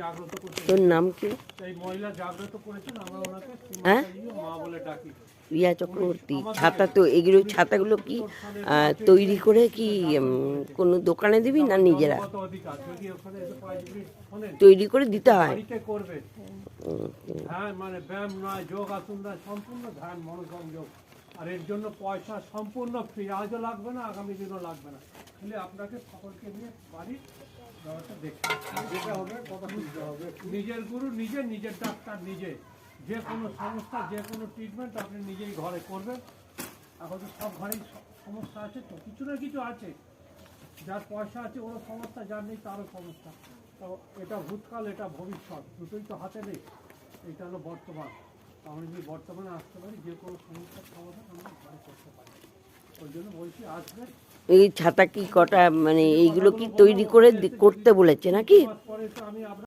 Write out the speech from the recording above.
জাগ্রত করতে। তোর নাম কি? এই মহিলা জাগ্রত করেছেন, আমরা ওনাকে হ্যাঁ? মা বলে ডাকি। রিয়া চক্রবর্তী। ছাতা তো এগুলো, ছাতাগুলো কি তৈরি করে কি কোনো দোকানে দিবি না নিজেরা কত অধিকার যদি ওখানে এসে 5 মিনিট শোনেন তৈরি করে দিতে হয়? বাড়িতে করবে ধ্যান, মানে ব্যায়াম নয়, যোগ আসন নয়, সম্পূর্ণ ধ্যান মনোসংযোগ। আর এর জন্য পয়সা সম্পূর্ণ ফ্রি, আজও লাগবে না, আগামী দিনও লাগবে না। খালি আপনাকে সকলকে নিয়ে বাড়ির ব্যবস্থা দেখতে হবে, কথা বুঝতে হবে। নিজের গুরু নিজে, নিজের ডাক্তার নিজে। যে কোনো সমস্যা, যে কোনো ট্রিটমেন্ট আপনি নিজেই ঘরে করবেন। এখন তো সব ঘরেই সমস্যা আছে, তো কিছু না কিছু আছে। যার পয়সা আছে ওরও সমস্যা, যার নেই তারও সমস্যা। তো এটা ভূতকাল, এটা ভবিষ্যৎ, দুটোই তো হাতে নেই। এটা হলো বর্তমান। আমরা যদি বর্তমানে আসতে পারি, যে কোনো সমস্যার সমাধান আমরা ঘরে করতে পারি। ওই জন্য বলছি আসবে। এই ছাতা কি কটা, মানে এইগুলো কি তৈরি করে করতে বলেছে নাকি? পরে তো আমি